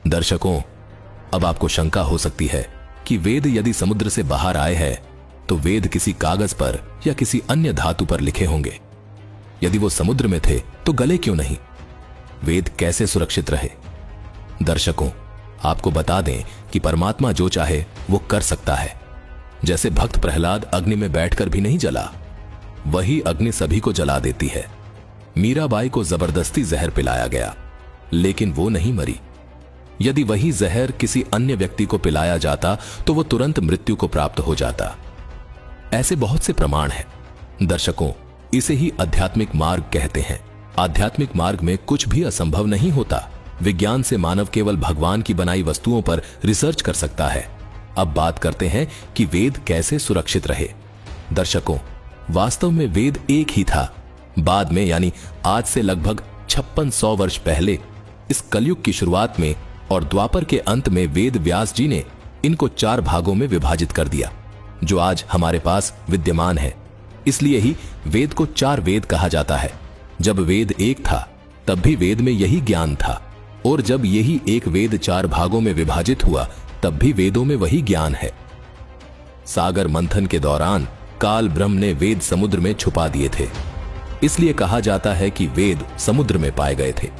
दर्शकों, अब आपको शंका हो सकती है कि वेद यदि समुद्र से बाहर आए हैं तो वेद किसी कागज पर या किसी अन्य धातु पर लिखे होंगे। यदि वो समुद्र में थे तो गले क्यों नहीं? वेद कैसे सुरक्षित रहे? दर्शकों, आपको बता दें कि परमात्मा जो चाहे वो कर सकता है। जैसे भक्त प्रहलाद अग्नि में बैठकर भी नहीं जला, वही अग्नि सभी को जला देती है। मीराबाई को जबरदस्ती जहर पिलाया गया, लेकिन वो नहीं मरी। यदि वही जहर किसी अन्य व्यक्ति को पिलाया जाता तो वो तुरंत मृत्यु को प्राप्त हो जाता। ऐसे बहुत से प्रमाण हैं। दर्शकों, इसे ही आध्यात्मिक मार्ग कहते हैं। आध्यात्मिक मार्ग में कुछ भी असंभव नहीं होता। विज्ञान से मानव केवल भगवान की बनाई वस्तुओं पर रिसर्च कर सकता है। अब बात करते हैं कि वेद कैसे सुरक्षित रहे। दर्शकों, वास्तव में वेद एक ही था। बाद में, यानी आज से लगभग 5600 वर्ष पहले, इस कलयुग की शुरुआत में और द्वापर के अंत में वेद व्यास जी ने इनको 4 भागों में विभाजित कर दिया, जो आज हमारे पास विद्यमान है। इसलिए ही वेद को 4 वेद कहा जाता है। जब वेद एक था तब भी वेद में यही ज्ञान था, और जब यही एक वेद 4 भागों में विभाजित हुआ तब भी वेदों में वही ज्ञान है। सागर मंथन के दौरान काल ब्रह्म ने वेद समुद्र में छुपा दिए थे। इसलिए कहा जाता है कि वेद समुद्र में पाए गए थे।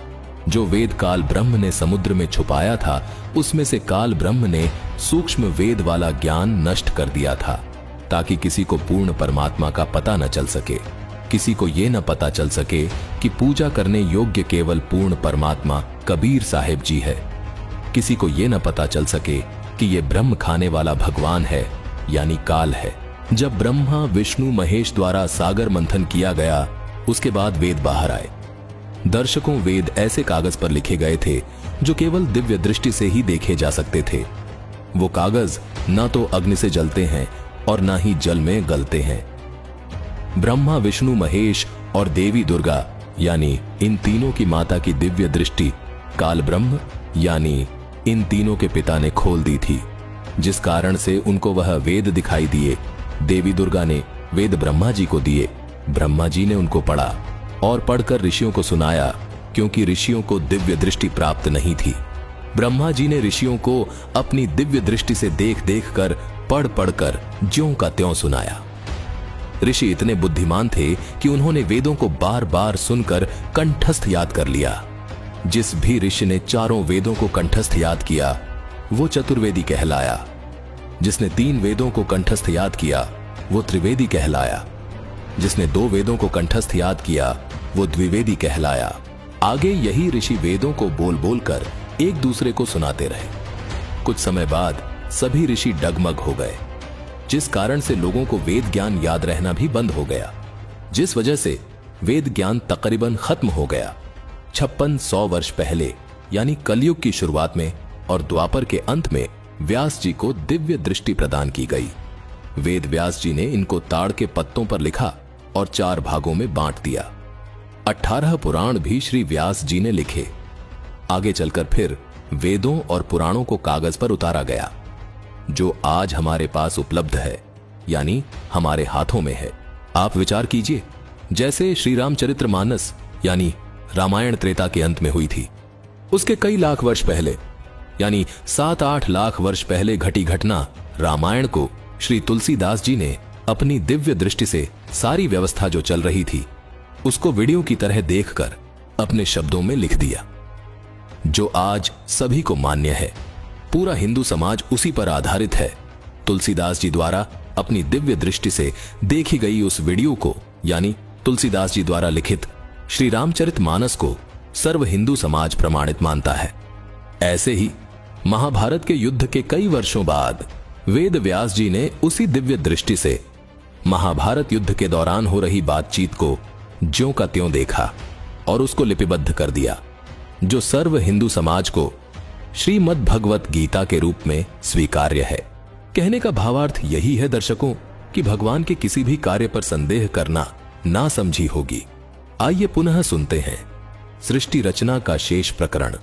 जो वेद काल ब्रह्म ने समुद्र में छुपाया था, उसमें से काल ब्रह्म ने सूक्ष्म वेद वाला ज्ञान नष्ट कर दिया था, ताकि किसी को पूर्ण परमात्मा का पता न चल सके। किसी को यह न पता चल सके कि पूजा करने योग्य केवल पूर्ण परमात्मा कबीर साहिब जी है। किसी को यह न पता चल सके कि यह ब्रह्म खाने वाला भगवान है, यानी काल है। जब ब्रह्मा विष्णु महेश द्वारा सागर मंथन किया गया, उसके बाद वेद बाहर आए। दर्शकों, वेद ऐसे कागज पर लिखे गए थे जो केवल दिव्य दृष्टि से ही देखे जा सकते थे। वो कागज ना तो अग्नि से जलते हैं और ना ही जल में गलते हैं। ब्रह्मा विष्णु महेश और देवी दुर्गा, यानी इन तीनों की माता की दिव्य दृष्टि काल ब्रह्म, यानी इन तीनों के पिता ने खोल दी थी, जिस कारण से उनको वह वेद दिखाई दिए। देवी दुर्गा ने वेद ब्रह्मा जी को दिए। ब्रह्मा जी ने उनको पढ़ा और पढ़कर ऋषियों को सुनाया, क्योंकि ऋषियों को दिव्य दृष्टि प्राप्त नहीं थी। ब्रह्मा जी ने ऋषियों को अपनी दिव्य दृष्टि से देख देख कर पढ़ पढ़ कर ज्यों का त्यों सुनाया। ऋषि इतने बुद्धिमान थे कि उन्होंने वेदों को बार बार सुनकर कंठस्थ याद कर लिया। जिस भी ऋषि ने 4 वेदों को कंठस्थ याद किया वो चतुर्वेदी कहलाया। जिसने 3 वेदों को कंठस्थ याद किया वो त्रिवेदी कहलाया। जिसने 2 वेदों को कंठस्थ याद किया वो द्विवेदी कहलाया। आगे यही ऋषि वेदों को बोल बोल कर एक दूसरे को सुनाते रहे। कुछ समय बाद सभी ऋषि डगमग हो गए, जिस कारण से लोगों को वेद ज्ञान याद रहना भी बंद हो गया, जिस वजह से वेद ज्ञान तकरीबन खत्म हो गया। 5600 वर्ष पहले, यानी कलयुग की शुरुआत में और द्वापर के अंत में व्यास जी को दिव्य दृष्टि प्रदान की गई। वेद व्यास जी ने इनको ताड़ के पत्तों पर लिखा और 4 भागों में बांट दिया। 18 पुराण भी श्री व्यास जी ने लिखे। आगे चलकर फिर वेदों और पुराणों को कागज पर उतारा गया, जो आज हमारे पास उपलब्ध है, यानी हमारे हाथों में है। आप विचार कीजिए, जैसे श्री रामचरितमानस यानी रामायण त्रेता के अंत में हुई थी, उसके कई लाख वर्ष पहले, यानी 7-8 लाख वर्ष पहले घटी घटना रामायण को श्री तुलसीदास जी ने अपनी दिव्य दृष्टि से सारी व्यवस्था जो चल रही थी उसको वीडियो की तरह देखकर अपने शब्दों में लिख दिया, जो आज सभी को मान्य है। पूरा हिंदू समाज उसी पर आधारित है। तुलसीदास जी द्वारा अपनी दिव्य दृष्टि से देखी गई उस वीडियो को, यानी तुलसीदास जी द्वारा लिखित श्री रामचरितमानस को सर्व हिंदू समाज प्रमाणित मानता है। ऐसे ही महाभारत के युद्ध के कई वर्षों बाद वेद व्यास जी ने उसी दिव्य दृष्टि से महाभारत युद्ध के दौरान हो रही बातचीत को ज्यों का त्यों देखा और उसको लिपिबद्ध कर दिया, जो सर्व हिंदू समाज को श्रीमद् भगवत गीता के रूप में स्वीकार्य है। कहने का भावार्थ यही है दर्शकों कि भगवान के किसी भी कार्य पर संदेह करना नासमझी होगी। आइए पुनः सुनते हैं सृष्टि रचना का शेष प्रकरण।